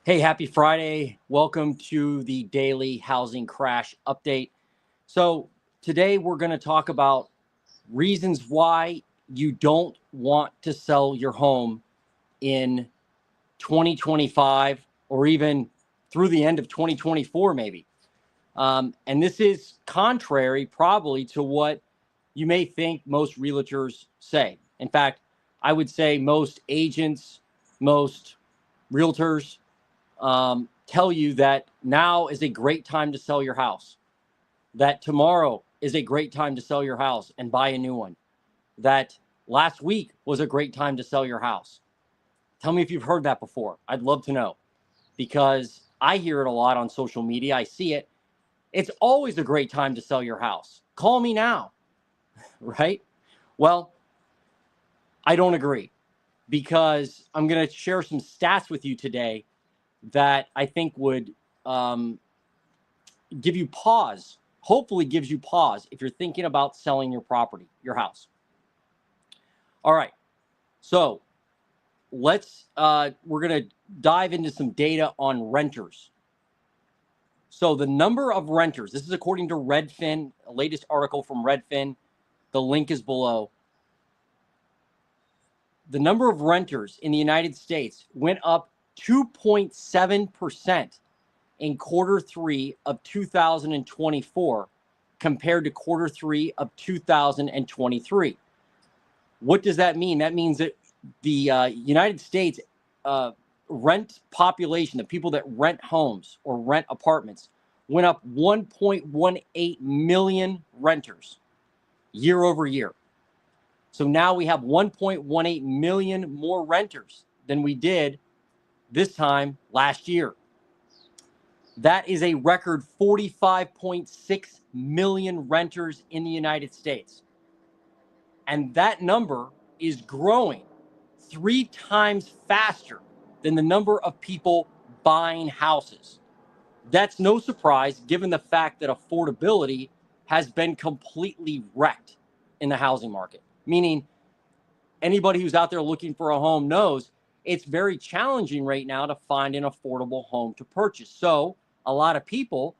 Hey, happy Friday. Welcome to the daily housing crash update. So, today we're going to talk about reasons why you don't want to sell your home in 2025 or even through the end of 2024, maybe. And this is contrary, probably, to what you may think most realtors say. In fact, I would say most agents, most realtors, tell you that now is a great time to sell your house, that tomorrow is a great time to sell your house and buy a new one, that last week was a great time to sell your house. Tell me if you've heard that before. I'd love to know, because I hear it a lot on social media. I see it. It's always a great time to sell your house. Call me now, right? Well, I don't agree, because I'm going to share some stats with you today that I think would give you pause, hopefully gives you pause if you're thinking about selling your property, your house. All right, so we're going to dive into some data on renters. So the number of renters, this is according to Redfin, the latest article from Redfin. The link is below. The number of renters in the United States went up 2.7% in quarter three of 2024 compared to quarter three of 2023. What does that mean? That means that the United States rent population, the people that rent homes or rent apartments, went up 1.18 million renters year over year. So now we have 1.18 million more renters than we did this time last year. That is a record 45.6 million renters in the United States. And that number is growing 3 times faster than the number of people buying houses. That's no surprise, given the fact that affordability has been completely wrecked in the housing market. Meaning, anybody who's out there looking for a home knows it's very challenging right now to find an affordable home to purchase. So a lot of people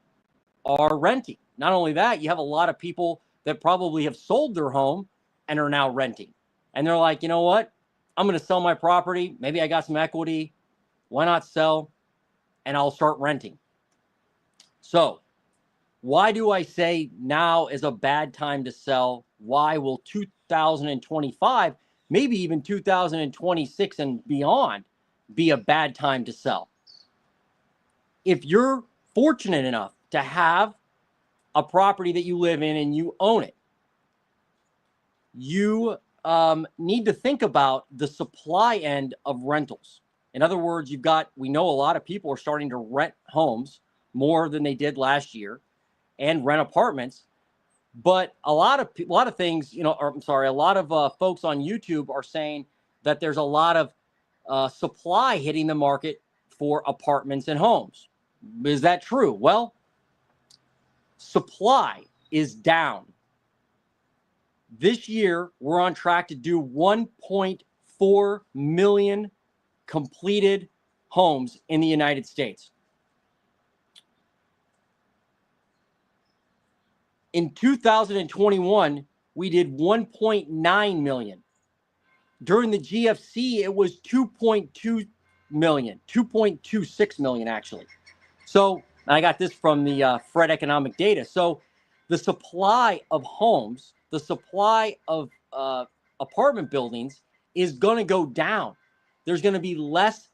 are renting. Not only that, you have a lot of people that probably have sold their home and are now renting. And they're like, you know what? I'm going to sell my property. Maybe I got some equity. Why not sell? And I'll start renting. So why do I say now is a bad time to sell? Why will 2025, maybe even 2026 and beyond, be a bad time to sell? If you're fortunate enough to have a property that you live in and you own it, you need to think about the supply end of rentals. In other words, we know a lot of people are starting to rent homes more than they did last year and rent apartments. But a lot of things, a lot of folks on YouTube are saying that there's a lot of supply hitting the market for apartments and homes. Is that true? Well, supply is down. This year, we're on track to do 1.4 million completed homes in the United States. In 2021, we did 1.9 million. During the GFC, it was 2.2 million, 2.26 million, actually. So I got this from the Fred Economic Data. So the supply of homes, the supply of apartment buildings is going to go down. There's going to be less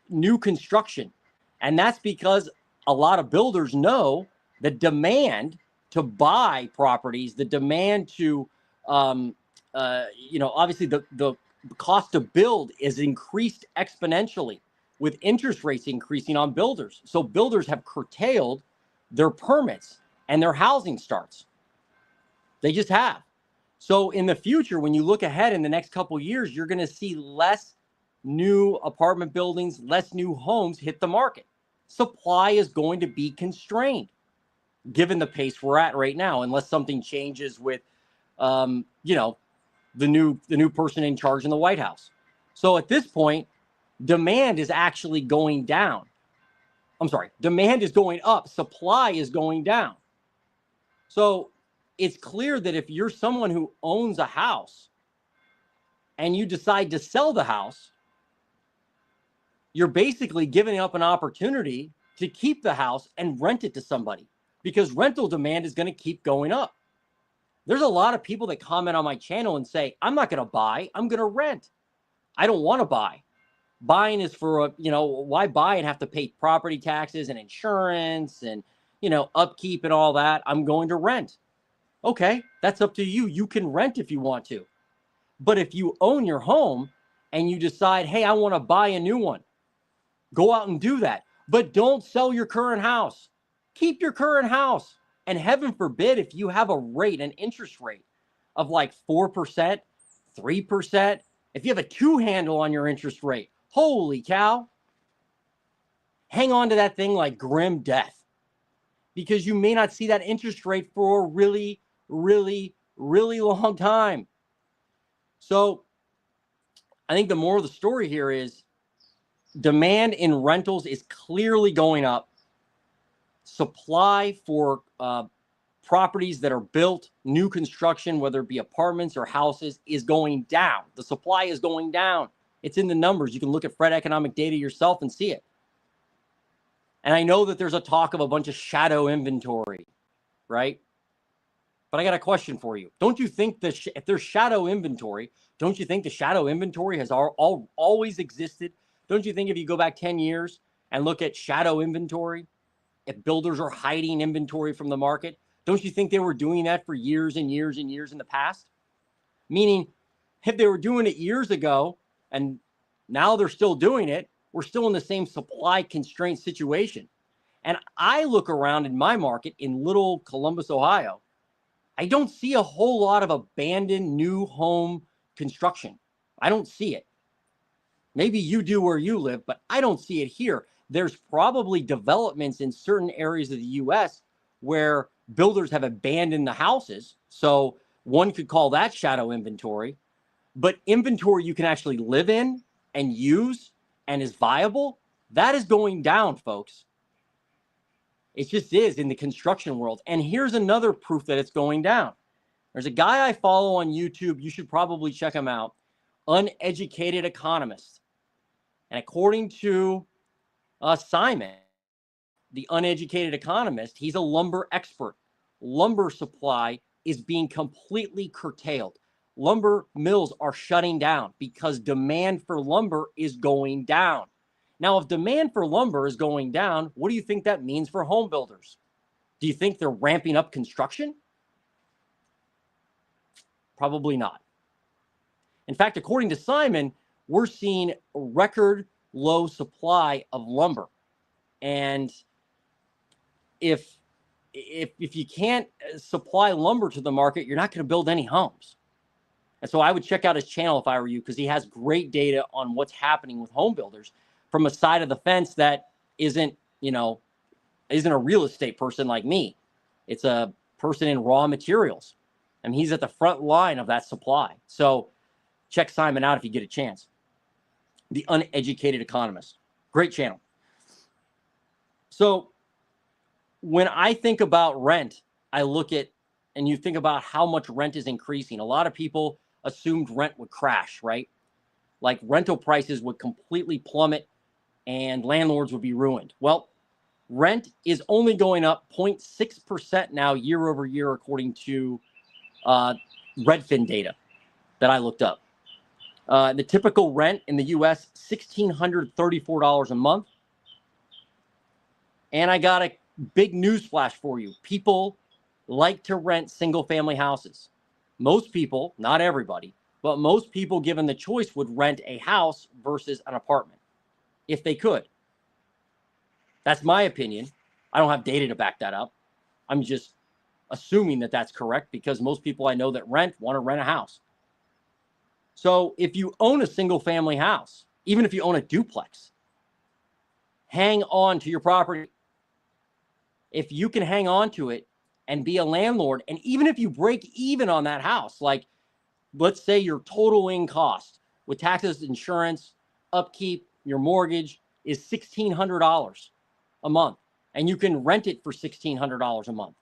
new construction. And that's because a lot of builders know the demand to buy properties, the demand to, obviously the cost to build is increased exponentially with interest rates increasing on builders. So builders have curtailed their permits and their housing starts. They just have. So in the future, when you look ahead in the next couple of years, you're going to see less new apartment buildings, less new homes hit the market. Supply is going to be constrained, given the pace we're at right now, unless something changes with, the new person in charge in the White House. So at this point, demand is actually going down. I'm sorry, demand is going up, supply is going down. So it's clear that if you're someone who owns a house and you decide to sell the house, you're basically giving up an opportunity to keep the house and rent it to somebody, because rental demand is going to keep going up. There's a lot of people that comment on my channel and say, I'm not going to buy, I'm going to rent. I don't want to buy. Buying is for, why buy and have to pay property taxes and insurance and, upkeep and all that? I'm going to rent. Okay, that's up to you. You can rent if you want to. But if you own your home and you decide, hey, I want to buy a new one, go out and do that. But don't sell your current house. Keep your current house. And heaven forbid, if you have an interest rate of like 4%, 3%, if you have a 2 handle on your interest rate, holy cow, hang on to that thing like grim death, because you may not see that interest rate for a really, really, really long time. So I think the moral of the story here is demand in rentals is clearly going up. Supply for properties that are built, new construction, whether it be apartments or houses, is going down. The supply is going down. It's in the numbers. You can look at Fred economic data yourself and see it. And I know that there's a talk of a bunch of shadow inventory, right? But I got a question for you. Don't you think that if there's shadow inventory, don't you think the shadow inventory has always existed? Don't you think if you go back 10 years and look at shadow inventory, if builders are hiding inventory from the market, don't you think they were doing that for years and years and years in the past? Meaning, if they were doing it years ago and now they're still doing it, we're still in the same supply constraint situation. And I look around in my market in little Columbus, Ohio. I don't see a whole lot of abandoned new home construction. I don't see it. Maybe you do where you live, but I don't see it here. There's probably developments in certain areas of the US where builders have abandoned the houses. So one could call that shadow inventory. But inventory you can actually live in and use and is viable, that is going down, folks. It just is in the construction world. And here's another proof that it's going down. There's a guy I follow on YouTube. You should probably check him out. Uneducated Economist. And according to Simon, the Uneducated Economist, he's a lumber expert. Lumber supply is being completely curtailed. Lumber mills are shutting down because demand for lumber is going down. Now, if demand for lumber is going down, what do you think that means for home builders? Do you think they're ramping up construction? Probably not. In fact, according to Simon, we're seeing a record low supply of lumber. And if you can't supply lumber to the market, you're not going to build any homes. And so I would check out his channel if I were you, because he has great data on what's happening with home builders from a side of the fence that isn't a real estate person like me. It's a person in raw materials, and he's at the front line of that supply. So check Simon out if you get a chance. The Uneducated Economist. Great channel. So when I think about rent, I look at, and you think about how much rent is increasing. A lot of people assumed rent would crash, right? Like rental prices would completely plummet and landlords would be ruined. Well, rent is only going up 0.6% now year over year, according to Redfin data that I looked up. The typical rent in the US, $1,634 a month. And I got a big news flash for you. People like to rent single family houses. Most people, not everybody, but most people given the choice would rent a house versus an apartment if they could. That's my opinion. I don't have data to back that up. I'm just assuming that that's correct because most people I know that rent want to rent a house. So if you own a single family house, even if you own a duplex, hang on to your property. If you can hang on to it and be a landlord, and even if you break even on that house, like let's say your total in cost with taxes, insurance, upkeep, your mortgage is $1,600 a month, and you can rent it for $1,600 a month,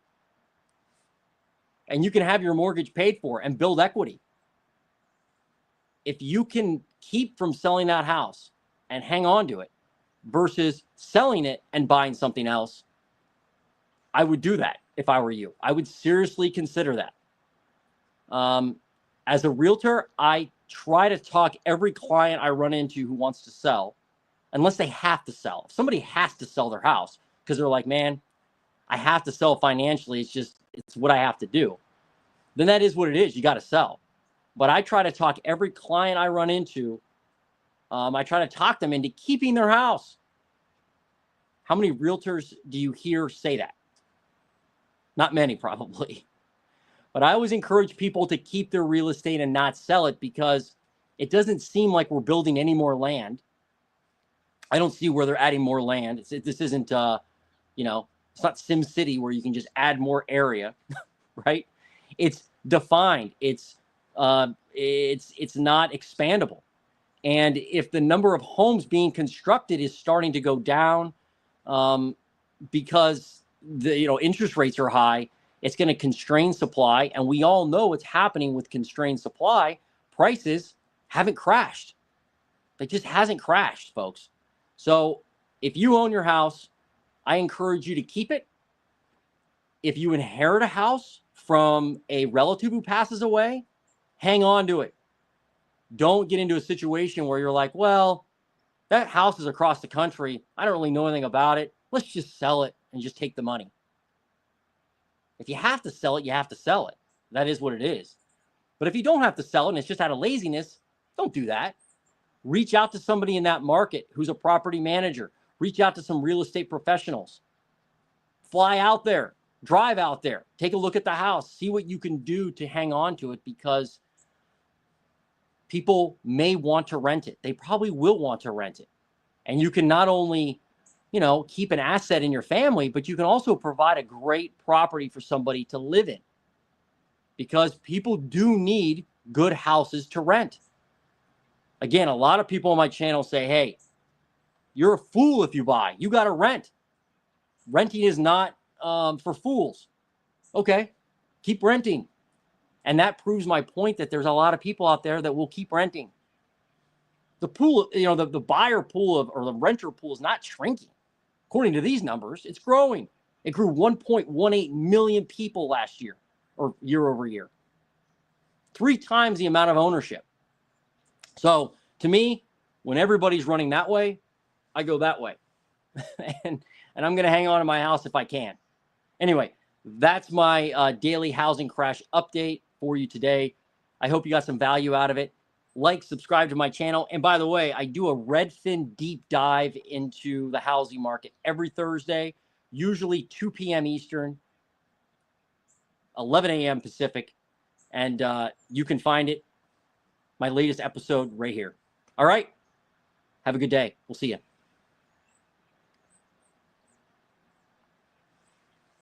and you can have your mortgage paid for and build equity. If you can keep from selling that house and hang on to it versus selling it and buying something else, I would do that if I were you. I would seriously consider that. As a realtor, I try to talk every client I run into who wants to sell, unless they have to sell. If somebody has to sell their house because they're like, man, I have to sell financially, it's what I have to do, then that is what it is. You got to sell. But I try to talk every client I run into, I try to talk them into keeping their house. How many realtors do you hear say that? Not many, probably. But I always encourage people to keep their real estate and not sell it, because it doesn't seem like we're building any more land. I don't see where they're adding more land. This isn't, it's not Sim City where you can just add more area, right? It's defined. It's not expandable. And if the number of homes being constructed is starting to go down because the interest rates are high, it's going to constrain supply. And we all know what's happening with constrained supply. Prices haven't crashed. It just hasn't crashed, folks. So if you own your house, I encourage you to keep it. If you inherit a house from a relative who passes away, hang on to it. Don't get into a situation where you're like, well, that house is across the country. I don't really know anything about it. Let's just sell it and just take the money. If you have to sell it, you have to sell it. That is what it is. But if you don't have to sell it and it's just out of laziness, don't do that. Reach out to somebody in that market who's a property manager. Reach out to some real estate professionals. Fly out there, drive out there, take a look at the house, see what you can do to hang on to it, because people may want to rent it. They probably will want to rent it. And you can not only, keep an asset in your family, but you can also provide a great property for somebody to live in, because people do need good houses to rent. Again, a lot of people on my channel say, hey, you're a fool if you buy. You got to rent. Renting is not for fools. Okay, keep renting. And that proves my point that there's a lot of people out there that will keep renting. The pool, the buyer pool or the renter pool is not shrinking. According to these numbers, it's growing. It grew 1.18 million people last year, or year over year. 3 times the amount of ownership. So to me, when everybody's running that way, I go that way. and I'm going to hang on to my house if I can. Anyway, that's my daily housing crash update for you today. I hope you got some value out of it. Like, subscribe to my channel. And by the way, I do a Redfin deep dive into the housing market every Thursday, usually 2 p.m. Eastern, 11 a.m. Pacific. And you can find it, my latest episode right here. All right. Have a good day. We'll see you.